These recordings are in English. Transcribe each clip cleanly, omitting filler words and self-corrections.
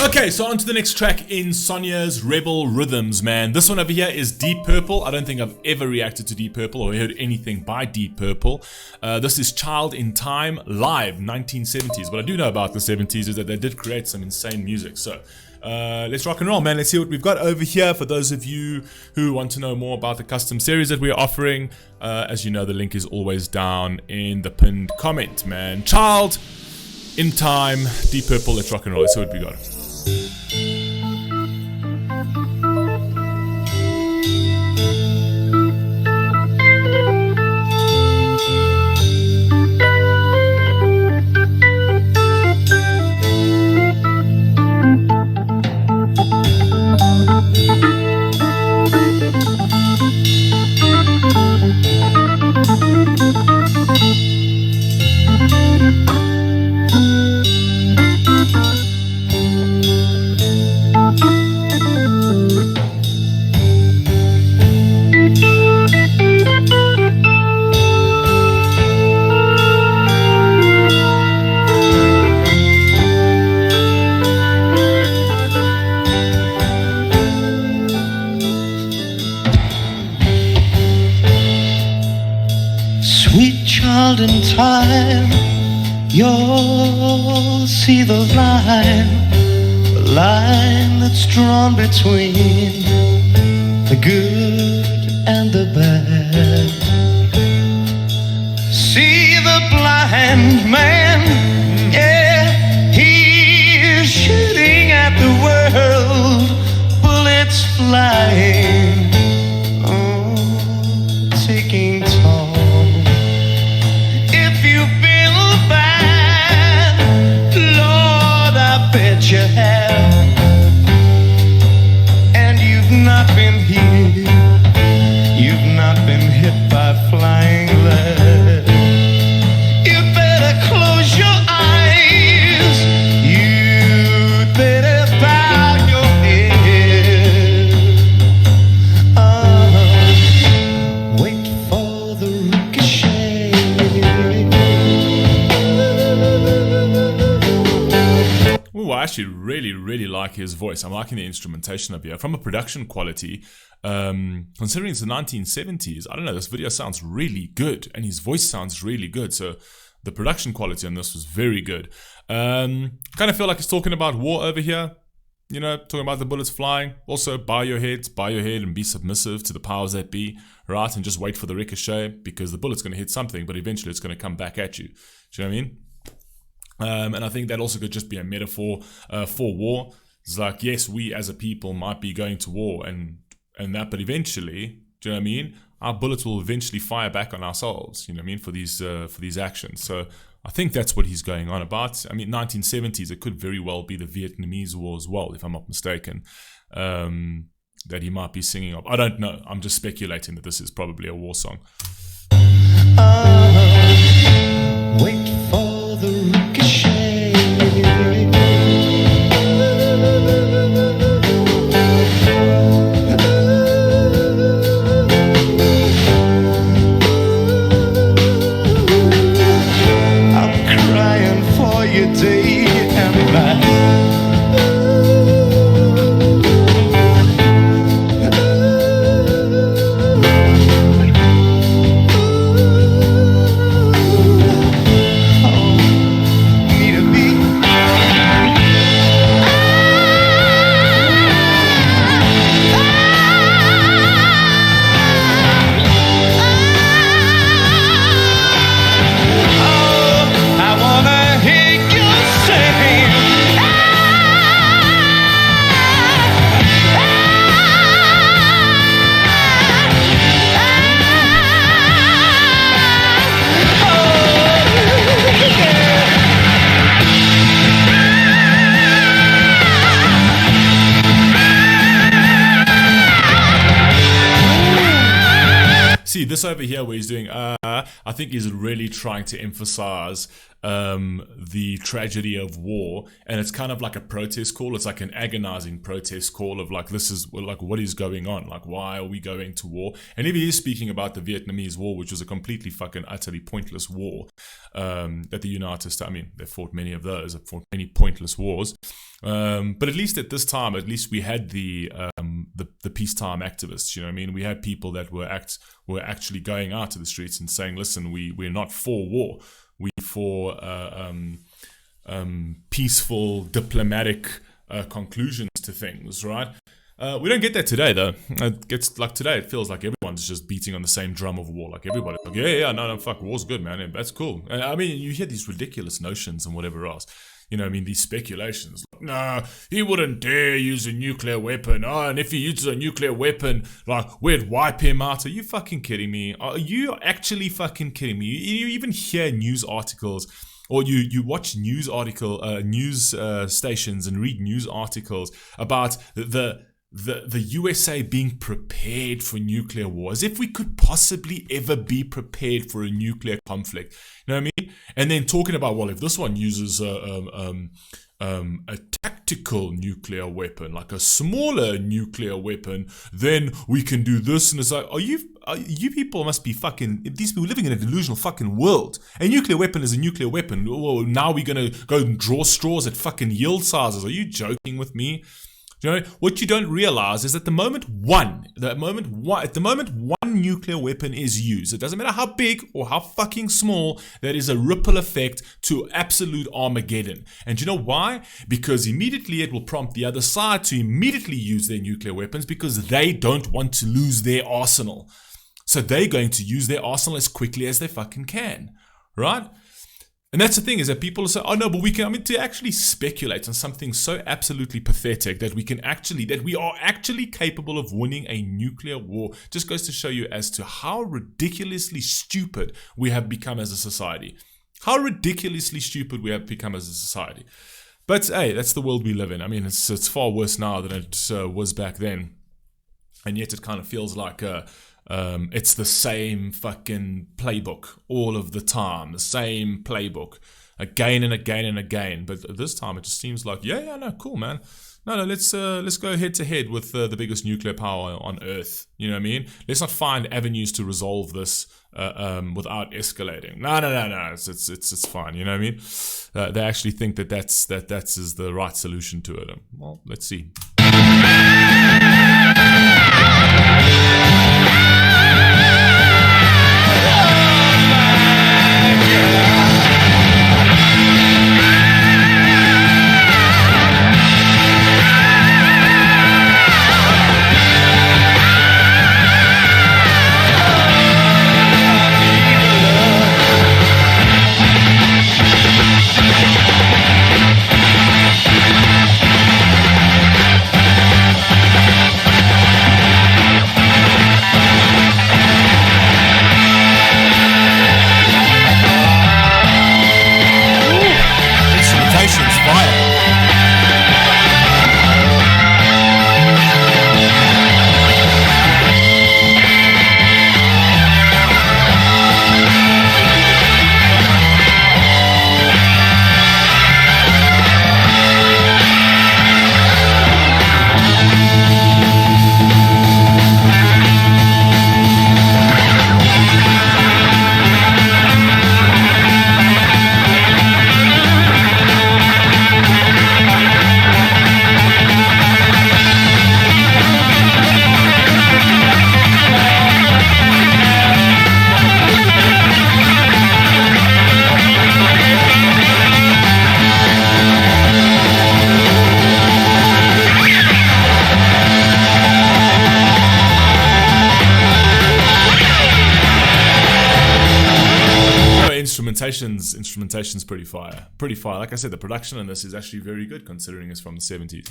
Okay, so on to the next track in Sonia's Rebel Rhythms, man. This one over here is Deep Purple. I don't think I've ever reacted to Deep Purple or heard anything by Deep Purple. This is Child in Time live, 1970s. What I do know about the 70s is that they did create some insane music. So let's rock and roll, man. Let's see what we've got over here. For those of you who want to know more about the custom series that we're offering, as you know, the link is always down in the pinned comment, man. Child in Time, Deep Purple. Let's rock and roll. Let's see what we got. Sweet child in time, you'll see the line that's drawn between the good and the bad. See the blind man, yeah, he's shooting at the world, bullets flying, oh, taking toll. You have, and you've not been here, you've not been hit by flying lead. You better close your eyes, you better bow your head. Wait for the ricochet. Ooh, I actually really like his voice. I'm liking the instrumentation up here. From a production quality, considering it's the 1970s, I don't know, this video sounds really good and his voice sounds really good. So the production quality on this was very good. Kind of feel like he's talking about war over here. You know, talking about the bullets flying. Also, bow your head and be submissive to the powers that be, right? And just wait for the ricochet, because the bullet's going to hit something, but eventually it's going to come back at you. Do you know what I mean? And I think that also could just be a metaphor for war. It's like, yes, we as a people might be going to war and that, but eventually, do you know what I mean? Our bullets will eventually fire back on ourselves, you know what I mean, for these actions. So I think that's what he's going on about. I mean, 1970s, it could very well be the Vietnamese War as well, if I'm not mistaken, that he might be singing of. I don't know. I'm just speculating that this is probably a war song. Wait for the ricochet. I'm crying for you day and night. this over here where he's doing, I think he's really trying to emphasize the tragedy of war, and it's kind of like a protest call. It's like an agonizing protest call of like, this is like, what is going on? Like, why are we going to war? And if he is speaking about the Vietnamese War, which was a completely fucking utterly pointless war, that the United States, I mean, they fought many of those, they fought many pointless wars. But at least at this time, at least we had the peacetime activists. You know what I mean? We had people that were actually going out to the streets and saying, listen, we're not for war. We for peaceful, diplomatic conclusions to things, right? We don't get that today, though. It gets like today. It feels like everyone's just beating on the same drum of war. Like everybody's like, no, fuck, war's good, man. That's cool. I mean, you hear these ridiculous notions and whatever else. You know, I mean, these speculations. Like, nah, he wouldn't dare use a nuclear weapon. Oh, and if he uses a nuclear weapon, like, we'd wipe him out. Are you fucking kidding me? Are you actually fucking kidding me? You even hear news articles, or you watch news stations and read news articles about the USA being prepared for nuclear war, as if we could possibly ever be prepared for a nuclear conflict. You know what I mean? And then talking about, well, if this one uses a tactical nuclear weapon, like a smaller nuclear weapon, then we can do this. And it's like, you people must be fucking, these people living in a delusional fucking world. A nuclear weapon is a nuclear weapon. Oh, now we're going to go and draw straws at fucking yield sizes. Are you joking with me? You know, what you don't realize is that the moment one nuclear weapon is used, it doesn't matter how big or how fucking small, that is a ripple effect to absolute Armageddon. And you know why? Because immediately it will prompt the other side to immediately use their nuclear weapons, because they don't want to lose their arsenal. So they're going to use their arsenal as quickly as they fucking can, right? And that's the thing, is that people say, oh no, but we can, I mean, to actually speculate on something so absolutely pathetic that we are actually capable of winning a nuclear war, just goes to show you as to how ridiculously stupid we have become as a society. How ridiculously stupid we have become as a society. But hey, that's the world we live in. I mean, it's far worse now than it was back then. And yet it kind of feels like it's the same fucking playbook all of the time, the same playbook again and again and again. But this time it just seems like, no, cool, man. No, let's go head to head with the biggest nuclear power on Earth. You know what I mean? Let's not find avenues to resolve this without escalating. No. It's fine. You know what I mean? They actually think that's is the right solution to it. Well, let's see. Instrumentation's pretty fire. Like I said, the production on this is actually very good considering it's from the 70s.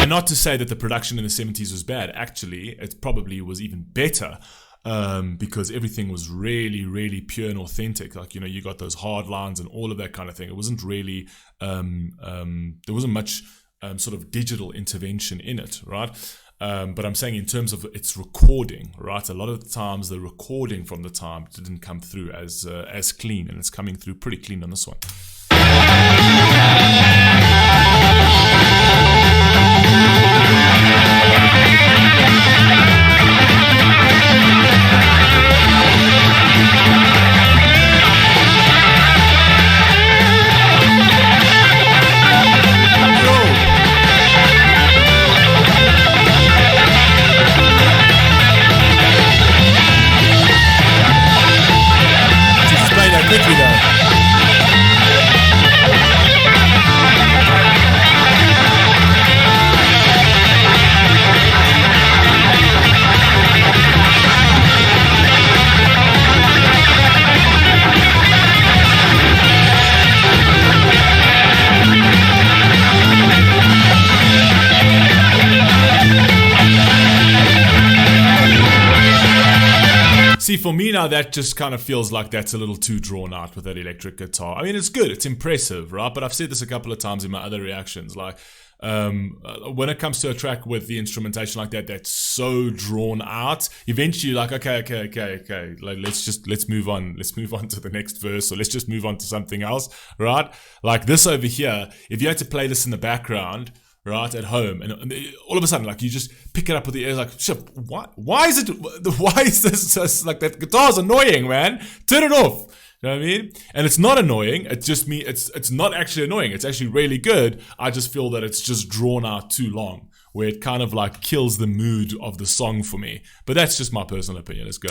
And not to say that the production in the 70s was bad. Actually, it probably was even better, because everything was really, really pure and authentic. Like, you know, you got those hard lines and all of that kind of thing. It wasn't really, there wasn't much sort of digital intervention in it, right? But I'm saying in terms of its recording, right? A lot of the times the recording from the time didn't come through as clean, and it's coming through pretty clean on this one. See, for me now, that just kind of feels like that's a little too drawn out with that electric guitar. I mean, it's good, it's impressive, right? But I've said this a couple of times in my other reactions. Like, when it comes to a track with the instrumentation like that, that's so drawn out. Eventually, like, okay. Like, let's move on. Let's move on to the next verse, or let's just move on to something else, right? Like this over here, if you had to play this in the background, right, at home, and all of a sudden, like, you just pick it up with the ears, like, shit, why is this like, that guitar's annoying, man, turn it off, you know what I mean? And it's not annoying, it's just me, it's not actually annoying, it's actually really good. I just feel that it's just drawn out too long, where it kind of like kills the mood of the song for me. But that's just my personal opinion. Let's go.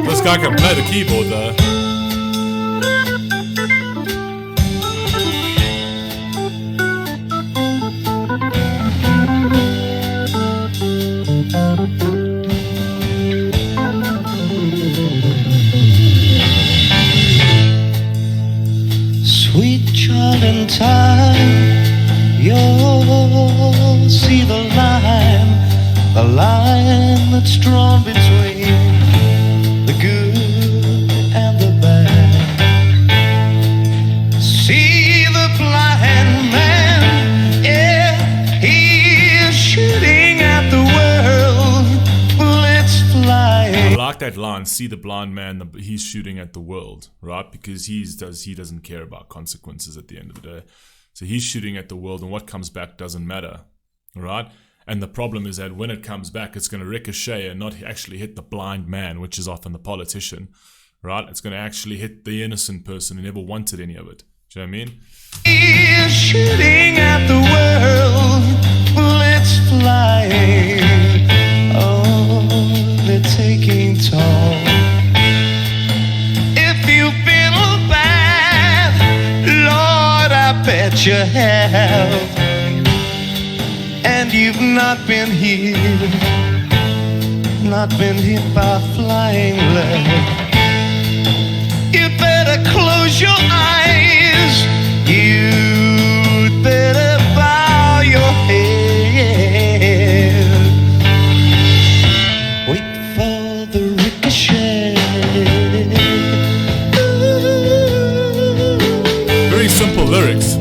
This guy can play the keyboard though. Sweet child in time, you'll see the line that's drawn between the good and the bad. See the blind man, yeah, he is shooting at the world. Let's fly. I like that line, see the blind man, he's shooting at the world, right? Because he doesn't care about consequences at the end of the day. So he's shooting at the world, and what comes back doesn't matter, right? And the problem is that when it comes back, it's going to ricochet and not actually hit the blind man, which is often the politician, right? It's going to actually hit the innocent person who never wanted any of it. Do you know what I mean? He's shooting at the world. Let's fly. Oh, they're taking toll. If you've been bad, Lord, I bet you have. And you've not been hit by flying lead. You better close your eyes. You'd better bow your head. Wait for the ricochet. Very simple lyrics.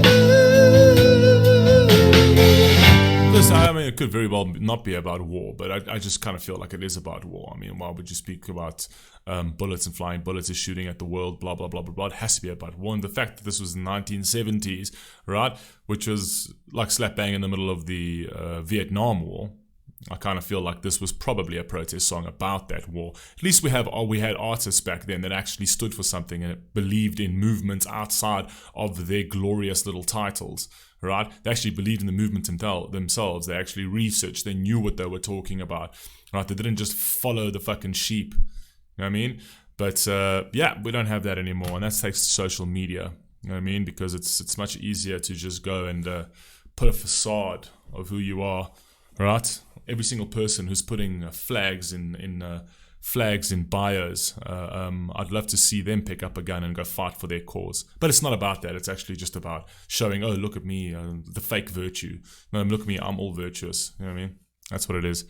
I mean, it could very well not be about war, but I just kind of feel like it is about war. I mean, why would you speak about bullets and flying bullets is shooting at the world, blah, blah, blah, blah, blah. It has to be about war. And the fact that this was the 1970s, right, which was like slap bang in the middle of the Vietnam War, I kind of feel like this was probably a protest song about that war. At least we had artists back then that actually stood for something and believed in movements outside of their glorious little titles, right? They actually believed in the movement themselves. They actually researched. They knew what they were talking about, right? They didn't just follow the fucking sheep. You know what I mean? But yeah, we don't have that anymore, and that's thanks to social media. You know what I mean? Because it's much easier to just go and put a facade of who you are, right, every single person who's putting flags in bios. I'd love to see them pick up a gun and go fight for their cause. But it's not about that. It's actually just about showing, oh, look at me, the fake virtue. No, look at me, I'm all virtuous. You know what I mean? That's what it is.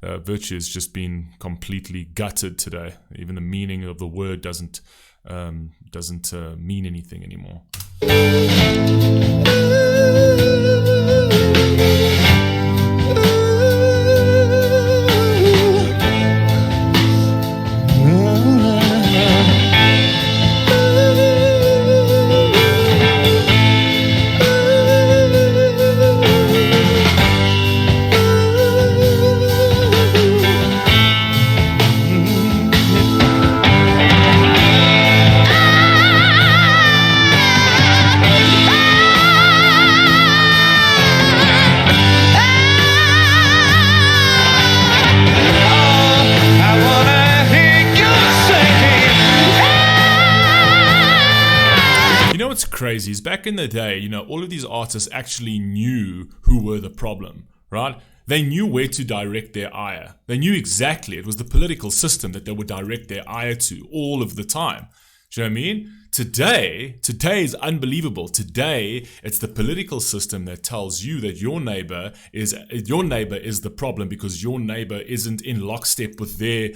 Virtue has just been completely gutted today. Even the meaning of the word doesn't mean anything anymore. What's crazy is back in the day, you know, all of these artists actually knew who were the problem, right? They knew where to direct their ire. They knew exactly. It was the political system that they would direct their ire to all of the time. Do you know what I mean? Today is unbelievable. Today, it's the political system that tells you that your neighbor is the problem because your neighbor isn't in lockstep with their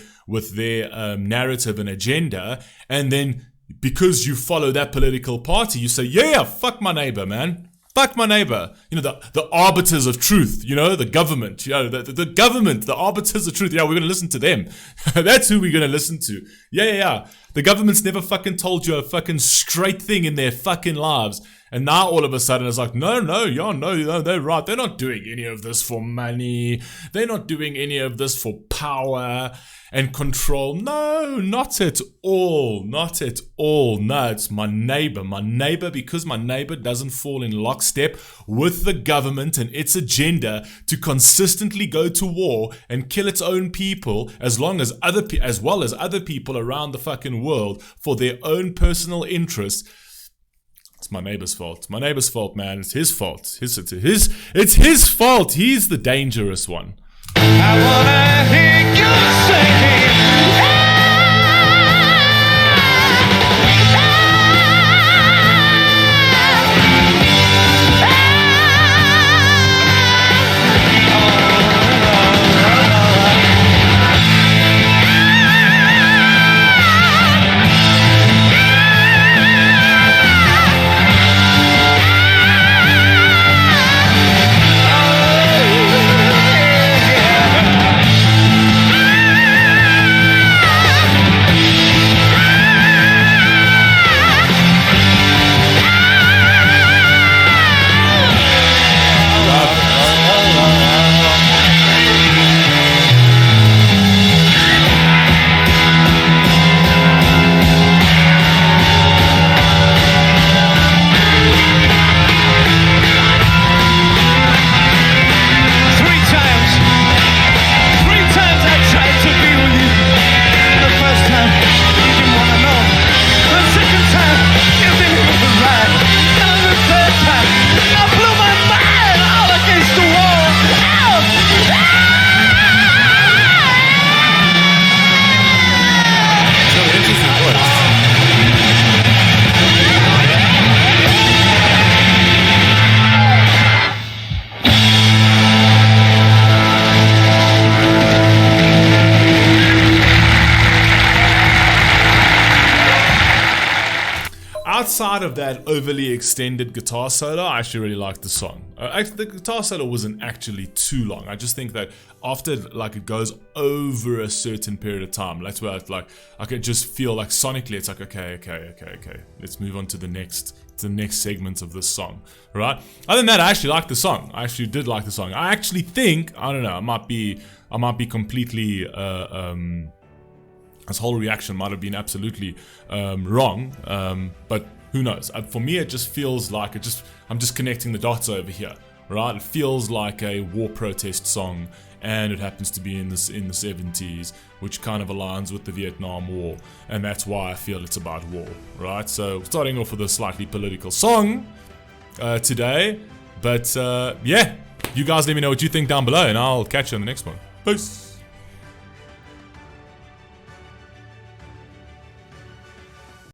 narrative and agenda, and then because you follow that political party, you say, yeah, fuck my neighbor, man. Fuck my neighbor. You know, the arbiters of truth, you know, the government, you know, the government, the arbiters of truth. Yeah, we're going to listen to them. That's who we're going to listen to. Yeah. The government's never fucking told you a fucking straight thing in their fucking lives. And now all of a sudden it's like, no, they're right. They're not doing any of this for money. They're not doing any of this for power and control. No, not at all. Not at all. No, it's my neighbor. My neighbor, because my neighbor doesn't fall in lockstep with the government and its agenda to consistently go to war and kill its own people, as well as other people around the fucking world for their own personal interests. It's my neighbor's fault. It's my neighbor's fault, man. It's his fault. It's his fault. He's the dangerous one. I wanna hear you singing. Outside of that overly extended guitar solo, I actually really liked the song. The guitar solo wasn't actually too long. I just think that after it goes over a certain period of time, that's where I could just feel like sonically it's like okay. Let's move on to the next segment of this song, right? Other than that, I actually liked the song. I actually did like the song. I actually think, I don't know, I might be completely this whole reaction might have been absolutely wrong, but who knows? For me, it just feels like I'm just connecting the dots over here, right? It feels like a war protest song, and it happens to be in the 70s, which kind of aligns with the Vietnam War, and that's why I feel it's about war, right? So starting off with a slightly political song today, but yeah, You guys let me know what you think down below, and I'll catch you on the next one. Peace.